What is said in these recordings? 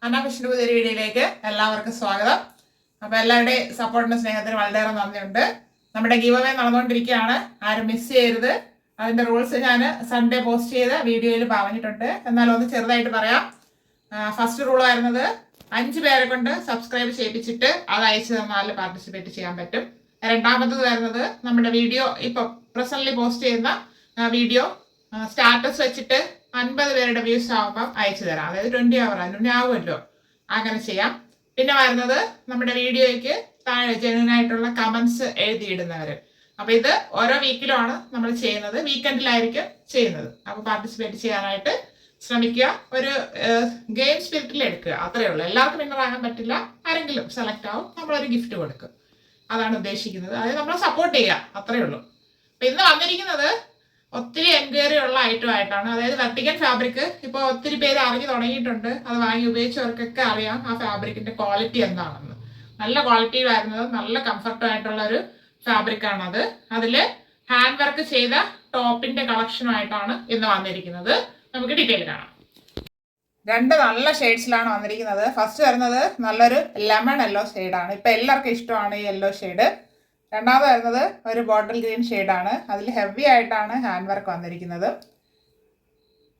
അനാഫിഷിന്റെ പുതിയൊരു വീഡിയോയിലേക്ക് എല്ലാവർക്കും സ്വാഗതം. അപ്പോൾ എല്ലാവരുടെയും സപ്പോർട്ടിനും സ്നേഹത്തിനും വളരെയേറെ നന്ദിയുണ്ട്. നമ്മുടെ ഗീവ് അവേ നടന്നുകൊണ്ടിരിക്കുകയാണ്, ആരും മിസ് ചെയ്യരുത്. അതിന്റെ റൂൾസ് ഞാൻ സൺഡേ പോസ്റ്റ് ചെയ്ത വീഡിയോയിൽ പറഞ്ഞിട്ടുണ്ട്, എന്നാലും ഒന്ന് ചെറുതായിട്ട് പറയാം. ഫസ്റ്റ് റൂൾ ആയിരുന്നത് 5 പേരെ കൊണ്ട് സബ്സ്ക്രൈബ് ചെയ്യിപ്പിച്ചിട്ട് അത് അയച്ചു തന്നാൽ പാർട്ടിസിപ്പേറ്റ് ചെയ്യാൻ പറ്റും. രണ്ടാമത്തത് വരുന്നത് നമ്മുടെ വീഡിയോ ഇപ്പോൾ പ്രസന്റ്ലി പോസ്റ്റ് ചെയ്യുന്ന വീഡിയോ സ്റ്റാറ്റസ് വെച്ചിട്ട് 50 പേരുടെ വ്യൂസ് ആകുമ്പം അയച്ചു തരാം. അതായത് 20 അവർ അതിന് ആവുമല്ലോ, അങ്ങനെ ചെയ്യാം. പിന്നെ വരുന്നത് നമ്മുടെ വീഡിയോയ്ക്ക് താഴെ ജെന്യൂൻ ആയിട്ടുള്ള കമന്റ്സ് എഴുതിയിടുന്നവര്. അപ്പൊ ഇത് ഓരോ വീക്കിലുമാണ് നമ്മൾ ചെയ്യുന്നത്, വീക്കെൻഡിലായിരിക്കും ചെയ്യുന്നത്. അപ്പൊ പാർട്ടിസിപ്പേറ്റ് ചെയ്യാനായിട്ട് ശ്രമിക്കുക. ഒരു ഗെയിം സ്പിരിറ്റിൽ എടുക്കുക, അത്രയേ ഉള്ളൂ. എല്ലാവർക്കും വിന്നർ ആകാൻ പറ്റില്ല, ആരെങ്കിലും സെലക്ട് ആവും, നമ്മളൊരു ഗിഫ്റ്റ് കൊടുക്കും. അതാണ് ഉദ്ദേശിക്കുന്നത്. അതായത് നമ്മളെ സപ്പോർട്ട് ചെയ്യുക, അത്രയേ ഉള്ളൂ. അപ്പൊ ഇന്ന് വന്നിരിക്കുന്നത് ഒത്തിരി എൻക്വയറി ഉള്ള ഐറ്റം ആയിട്ടാണ്. അതായത് വെർട്ടിക്കൽ ഫാബ്രിക് ഇപ്പോൾ ഒത്തിരി പേര് അറിഞ്ഞു തുടങ്ങിയിട്ടുണ്ട്. അത് വാങ്ങി ഉപയോഗിച്ചവർക്കൊക്കെ അറിയാം ആ ഫാബ്രിക്കിന്റെ ക്വാളിറ്റി എന്താണെന്ന്. നല്ല ക്വാളിറ്റി വരുന്നത്, നല്ല കംഫർട്ടായിട്ടുള്ള ഒരു ഫാബ്രിക് ആണത്. അതിൽ ഹാൻഡ് വർക്ക് ചെയ്ത ടോപ്പിന്റെ കളക്ഷനുമായിട്ടാണ് ഇന്ന് വന്നിരിക്കുന്നത്. നമുക്ക് ഡീറ്റെയിൽ കാണാം. 2 നല്ല ഷെയ്ഡ്സിലാണ് വന്നിരിക്കുന്നത്. ഫസ്റ്റ് വരുന്നത് നല്ലൊരു ലെമൺ യെല്ലോ ഷെയ്ഡാണ്. ഇപ്പൊ എല്ലാവർക്കും ഇഷ്ടമാണ് ഈ യെല്ലോ ഷെയ്ഡ്. രണ്ടാമത് വരുന്നത് ഒരു ബോട്ടിൽ ഗ്രീൻ ഷെയ്ഡാണ്. അതിൽ ഹെവി ആയിട്ടാണ് ഹാൻഡ് വർക്ക് വന്നിരിക്കുന്നത്.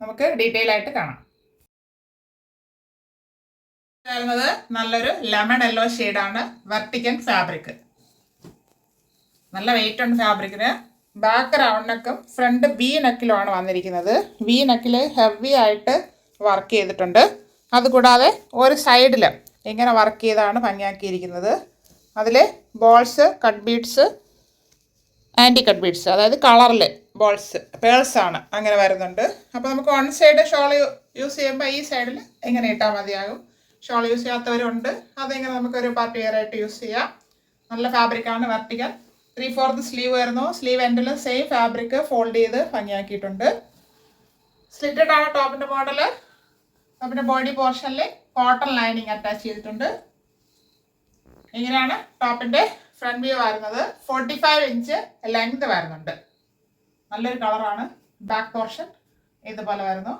നമുക്ക് ഡീറ്റെയിൽ ആയിട്ട് കാണാം. വരുന്നത് നല്ലൊരു ലെമൺ യെല്ലോ ഷെയ്ഡാണ്, വെർട്ടിക്കൽ ഫാബ്രിക്. നല്ല വെയിറ്റ് ഉണ്ട് ഫാബ്രിക്കിന്. ബാക്ക് റൗണ്ട് നെക്കും ഫ്രണ്ട് വി നെക്കിലുമാണ് വന്നിരിക്കുന്നത്. വി നെക്കിൽ ഹെവി ആയിട്ട് വർക്ക് ചെയ്തിട്ടുണ്ട്. അതുകൂടാതെ ഒരു സൈഡിൽ ഇങ്ങനെ വർക്ക് ചെയ്താണ് ഭംഗിയാക്കിയിരിക്കുന്നത്. അതിൽ balls, cut beads, anti cut beads, അതായത് കളറിൽ ബോൾസ്, പേൾസ് ആണ് അങ്ങനെ വരുന്നുണ്ട്. അപ്പോൾ നമുക്ക് വൺ സൈഡ് ഷോൾ യൂസ് ചെയ്യുമ്പോൾ ഈ സൈഡിൽ ഇങ്ങനെ ഇട്ടാൽ മതിയാകും. ഷോൾ യൂസ് ചെയ്യാത്തവരുണ്ട്, അതിങ്ങനെ നമുക്കൊരു പാർട്ടി വെയർ ആയിട്ട് യൂസ് ചെയ്യാം. നല്ല ഫാബ്രിക്കാണ്, വെർട്ടിക്കൽ. 3/4 സ്ലീവ് വരുന്നു. സ്ലീവ് എൻഡിൽ സെയിം ഫാബ്രിക് ഫോൾഡ് ചെയ്ത് ഭംഗിയാക്കിയിട്ടുണ്ട്. സ്ലിറ്റഡ് ആണ് ടോപ്പിൻ്റെ മോഡൽ. നമ്മുടെ ബോഡി പോർഷനിൽ കോട്ടൺ ലൈനിങ് അറ്റാച്ച് ചെയ്തിട്ടുണ്ട്. ഇങ്ങനെയാണ് ടോപ്പിന്റെ ഫ്രണ്ട് വ്യൂ വരുന്നത്. 45 ഇഞ്ച് ലെങ്ത് വരുന്നുണ്ട്. നല്ലൊരു കളറാണ്. ബാക്ക് പോർഷൻ ഇതുപോലെ വരുന്നു.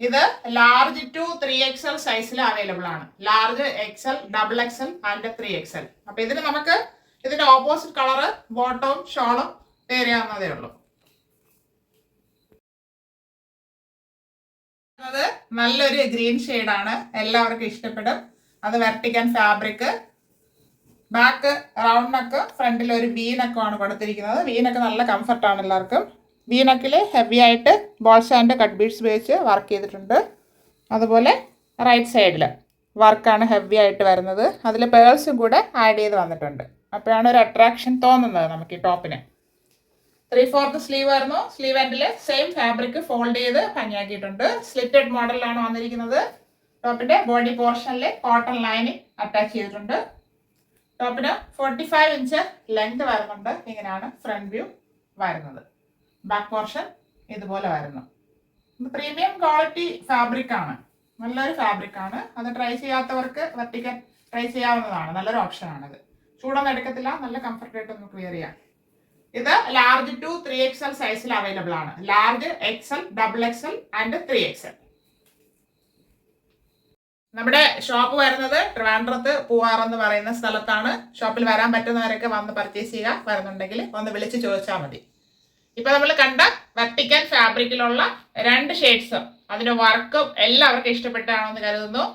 ഇത് ലാർജ് ടു 3XL സൈസിൽ അവൈലബിൾ ആണ്. Large XL, double XL and 3XL. അപ്പൊ ഇതിന് നമുക്ക് ഇതിന്റെ ഓപ്പോസിറ്റ് കളറ് ബോട്ടവും ഷോളും വെയർ ചെയ്യാവുന്നതേ ഉള്ളൂ. അത് നല്ലൊരു ഗ്രീൻ ഷെയ്ഡാണ്, എല്ലാവർക്കും ഇഷ്ടപ്പെടും. അത് vertical fabric. Back round neck, ഫ്രണ്ടിൽ ഒരു വി നെക്കാണ് കൊടുത്തിരിക്കുന്നത്. വി നെക്ക് നല്ല കംഫർട്ടാണ് എല്ലാവർക്കും. വി നെക്കിൽ ഹെവി ആയിട്ട് ബോൾസ് ആൻഡ് കട്ട് ബീഡ്സ് ഉപയോഗിച്ച് വർക്ക് ചെയ്തിട്ടുണ്ട്. അതുപോലെ റൈറ്റ് സൈഡിൽ വർക്കാണ് ഹെവി ആയിട്ട് വരുന്നത്. അതിൽ പേൾസും കൂടെ ആഡ് ചെയ്ത് വന്നിട്ടുണ്ട്. അപ്പോഴാണ് ഒരു അട്രാക്ഷൻ തോന്നുന്നത് നമുക്ക് ഈ ടോപ്പിന്. 3/4 സ്ലീവ് വരുന്നു. സ്ലീവ് എൻഡിൽ സെയിം ഫാബ്രിക് ഫോൾഡ് ചെയ്ത് ഭംഗിയാക്കിയിട്ടുണ്ട്. സ്ലിറ്റഡ് മോഡലിലാണ് വന്നിരിക്കുന്നത്. ടോപ്പിന്റെ ബോഡി പോർഷനിൽ കോട്ടൺ ലൈനിങ് അറ്റാച്ച് ചെയ്തിട്ടുണ്ട്. ടോപ്പിന് 45 ഇഞ്ച് ലെങ്ത് വരുന്നുണ്ട്. ഇങ്ങനെയാണ് ഫ്രണ്ട് വ്യൂ വരുന്നത്. ബാക്ക് പോർഷൻ ഇതുപോലെ വരുന്നു. പ്രീമിയം ക്വാളിറ്റി ഫാബ്രിക് ആണ്, നല്ലൊരു ഫാബ്രിക് ആണ്. അത് ട്രൈ ചെയ്യാത്തവർക്ക് വെർട്ടിക്കൽ ട്രൈ ചെയ്യാവുന്നതാണ്. നല്ലൊരു ഓപ്ഷൻ ആണത്. ചൂടൊന്നും എടുക്കത്തില്ല, നല്ല കംഫർട്ടായിട്ട് നമുക്ക് വെയർ ചെയ്യാം. ഇത് ലാർജ് ടു 3XL സൈസിൽ അവൈലബിൾ ആണ്. Large XL, double XL and 3XL. നമ്മുടെ ഷോപ്പ് വരുന്നത് ട്രിവാൻഡ്രത്ത് പൂവാർ എന്ന് പറയുന്ന സ്ഥലത്താണ്. ഷോപ്പിൽ വരാൻ പറ്റുന്നവരൊക്കെ വന്ന് പർച്ചേസ് ചെയ്യുക. വരുന്നുണ്ടെങ്കിൽ ഒന്ന് വിളിച്ച് ചോദിച്ചാൽ മതി. ഇപ്പൊ നമ്മൾ കണ്ട വെർട്ടിക്കൽ ഫാബ്രിക്കിലുള്ള 2 ഷെയ്ഡ്സും അതിന്റെ വർക്കും എല്ലാവർക്കും ഇഷ്ടപ്പെട്ടാണെന്ന് കരുതുന്നു.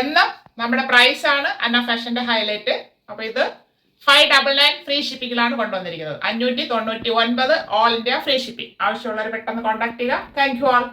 എന്നും നമ്മുടെ പ്രൈസ് ആണ് അന്ന ഫാഷന്റെ ഹൈലൈറ്റ്. അപ്പൊ ഇത് 599 ഫ്രീ ഷിപ്പിംഗിലാണ് കൊണ്ടുവന്നിരിക്കുന്നത്. 599 ഓൾ ഇന്ത്യ ഫ്രീ ഷിപ്പിംഗ്. ആവശ്യമുള്ളവർ പെട്ടെന്ന് കോൺടാക്ട് ചെയ്യുക. Thank you all.